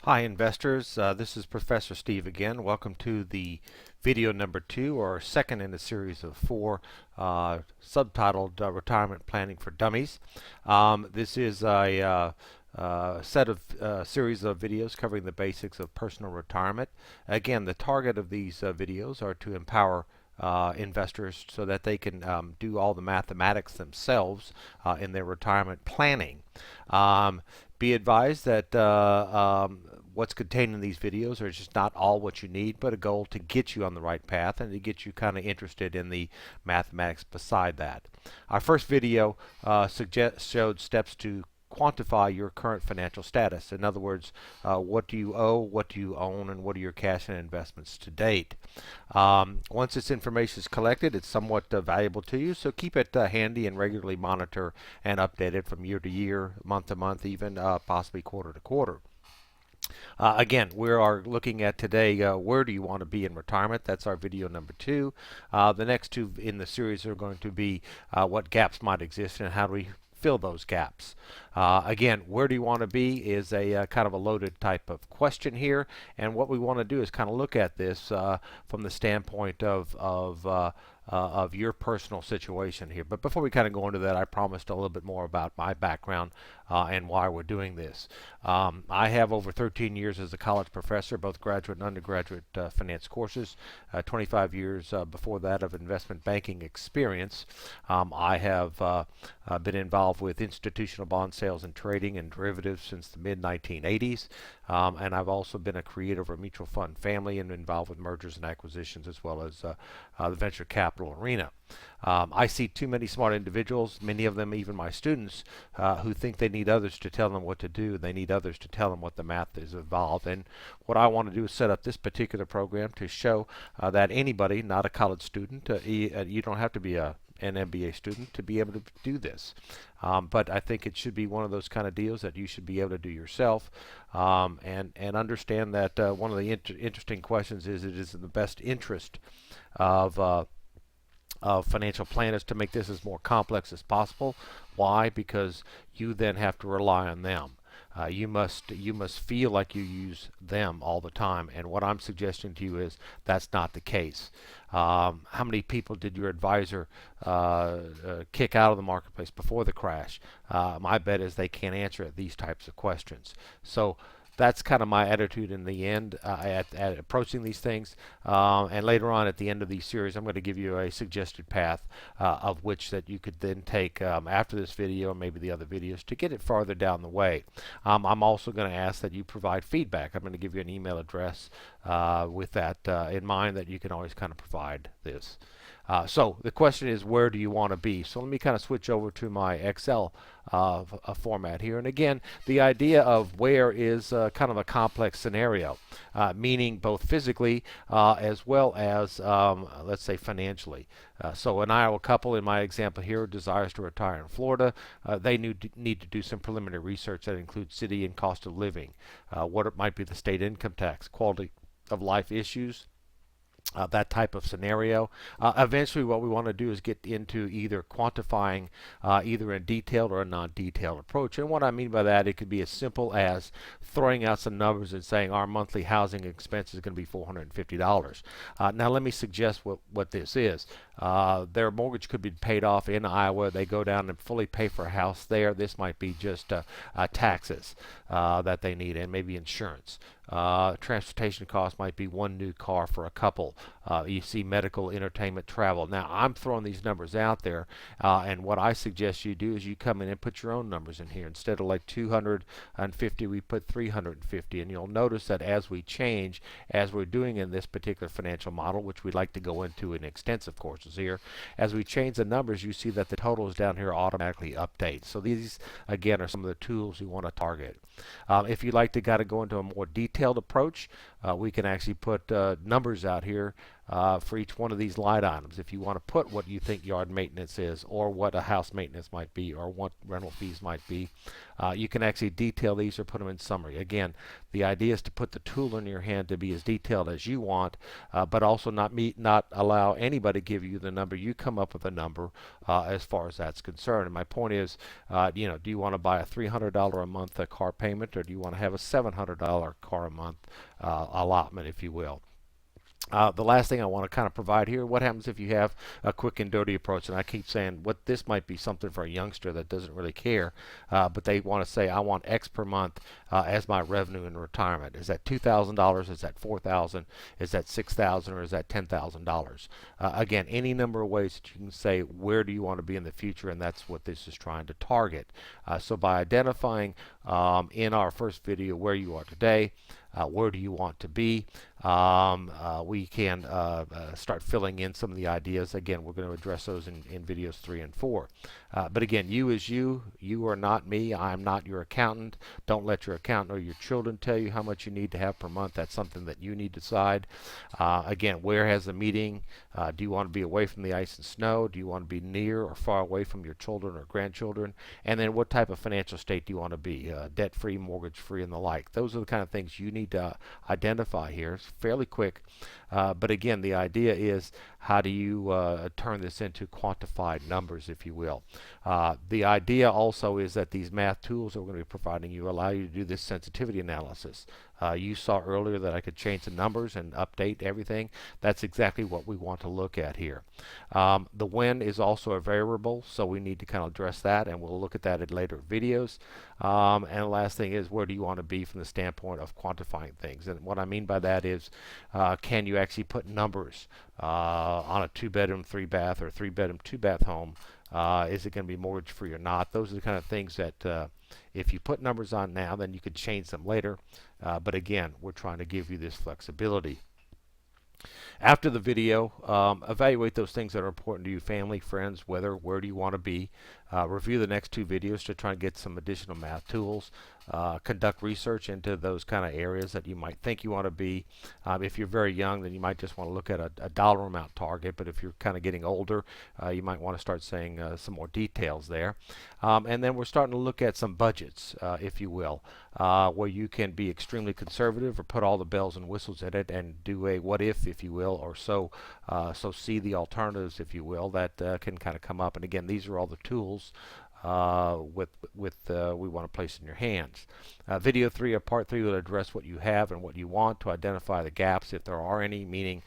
Hi investors, this is Professor Steve again. Welcome to the video number 2, or second in a series of 4, subtitled Retirement Planning for Dummies. This is a set of series of videos covering the basics of personal retirement. Again, the target of these videos are to empower investors so that they can do all the mathematics themselves in their retirement planning. Be advised that what's contained in these videos are just not all what you need, but a goal to get you on the right path and to get you kind of interested in the mathematics beside that. Our first video showed steps to quantify your current financial status. In other words, what do you owe, what do you own, and what are your cash and investments to date. Once this information is collected, it's somewhat valuable to you, so keep it handy and regularly monitor and update it from year to year, month to month, even possibly quarter to quarter. Again, we are looking at today, where do you want to be in retirement? That's our video number 2. The next 2 in the series are going to be what gaps might exist and how do we fill those gaps. Again, where do you want to be is a kind of a loaded type of question here, and what we want to do is kind of look at this from the standpoint of your personal situation here. But before we kind of go into that, I promised a little bit more about my background and why we're doing this. I have over 13 years as a college professor, both graduate and undergraduate finance courses, 25 years before that of investment banking experience. I have been involved with institutional bond sales and trading and derivatives since the mid-1980s, and I've also been a creator of a mutual fund family and involved with mergers and acquisitions as well as the venture capital arena. I see too many smart individuals, many of them even my students, who think they need others to tell them what to do. They need others to tell them what the math is involved. And what I want to do is set up this particular program to show that anybody, not a college student, you don't have to be an MBA student to be able to do this. But I think it should be one of those kind of deals that you should be able to do yourself, and understand that one of the interesting questions is it is in the best interest of financial planners to make this as more complex as possible. Why? Because you then have to rely on them. You must feel like you use them all the time, and what I'm suggesting to you is that's not the case. How many people did your advisor kick out of the marketplace before the crash? My bet is they can't answer these types of questions. So that's kind of my attitude in the end at approaching these things. And later on at the end of the series, I'm going to give you a suggested path of which that you could then take after this video and maybe the other videos to get it farther down the way. I'm also going to ask that you provide feedback. I'm going to give you an email address with that in mind that you can always kind of provide this. So the question is, where do you want to be? So let me kind of switch over to my Excel format here. And again, the idea of where is kind of a complex scenario, meaning both physically as well as, let's say, financially. So an Iowa couple in my example here desires to retire in Florida. They need to do some preliminary research that includes city and cost of living, what it might be the state income tax, quality of life issues, that type of scenario. Eventually what we want to do is get into either quantifying either a detailed or a non-detailed approach. And what I mean by that, it could be as simple as throwing out some numbers and saying our monthly housing expense is going to be $450. Now let me suggest what this is. Their mortgage could be paid off in Iowa. They go down and fully pay for a house there. This might be just taxes that they need and maybe insurance. Transportation costs might be one new car for a couple. You see medical, entertainment, travel. Now, I'm throwing these numbers out there, and what I suggest you do is you come in and put your own numbers in here. Instead of like 250, we put 350, and you'll notice that as we change, as we're doing in this particular financial model, which we'd like to go into in extensive courses here, as we change the numbers, you see that the totals down here automatically update. So these, again, are some of the tools you want to target. If you'd like to go into a more detailed approach, we can actually put numbers out here for each one of these line items. If you want to put what you think yard maintenance is, or what a house maintenance might be, or what rental fees might be, you can actually detail these or put them in summary. Again, the idea is to put the tool in your hand to be as detailed as you want, but also not allow anybody to give you the number. You come up with a number as far as that's concerned. And my point is, do you want to buy a $300 a month car payment, or do you want to have a $700 car a month allotment, if you will? The last thing I want to kind of provide here, what happens if you have a quick and dirty approach? And I keep saying what this might be something for a youngster that doesn't really care, but they want to say, I want X per month as my revenue in retirement. Is that $2,000? Is that $4,000? Is that $6,000? Or is that $10,000? Again, any number of ways that you can say, where do you want to be in the future? And that's what this is trying to target. So by identifying in our first video where you are today, where do you want to be, we can start filling in some of the ideas. Again, we're going to address those in videos 3 and 4. But again, you is you. You are not me. I am not your accountant. Don't let your accountant or your children tell you how much you need to have per month. That's something that you need to decide. Again, where has the meeting? Do you want to be away from the ice and snow? Do you want to be near or far away from your children or grandchildren? And then what type of financial state do you want to be? Debt-free, mortgage-free, and the like. Those are the kind of things you need to identify here. It's fairly quick. But again, the idea is, how do you turn this into quantified numbers, if you will? The idea also is that these math tools that we're going to be providing you allow you to do this sensitivity analysis. You saw earlier that I could change the numbers and update everything. That's exactly what we want to look at here. The when is also a variable, so we need to kind of address that, and we'll look at that in later videos. And the last thing is, where do you want to be from the standpoint of quantifying things? And what I mean by that is, can you actually put numbers on a 2-bedroom, 3-bath, or 3-bedroom, 2-bath home? Is it going to be mortgage free or not? Those are the kind of things that if you put numbers on now, then you could change them later. But again, we're trying to give you this flexibility. After the video, evaluate those things that are important to you: family, friends, weather, where do you want to be. Review the next 2 videos to try and get some additional math tools. Conduct research into those kind of areas that you might think you want to be. If you're very young, then you might just want to look at a dollar amount target, but if you're kind of getting older, you might want to start saying some more details there. And then we're starting to look at some budgets, if you will, where you can be extremely conservative or put all the bells and whistles in it and do a what if you will, or so see the alternatives, if you will, that can kind of come up. And again, these are all the tools we want to place in your hands. Video 3 or part 3 will address what you have and what you want to identify the gaps, if there are any, meaning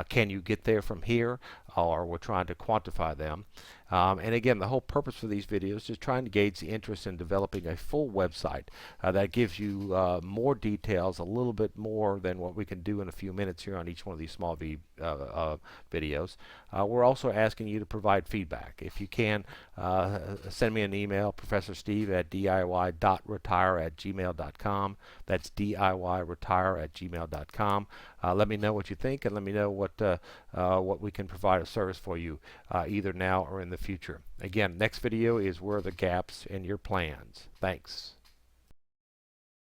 can you get there from here, or we're trying to quantify them. And again, the whole purpose for these videos is trying to gauge the interest in developing a full website that gives you more details, a little bit more than what we can do in a few minutes here on each one of these small videos. We're also asking you to provide feedback. If you can, send me an email, Professor Steve at diy.retire@gmail.com. That's diy.retire@gmail.com. Let me know what you think, and let me know what we can provide a service for you, either now or in the future. Again, next video is where are the gaps in your plans. Thanks.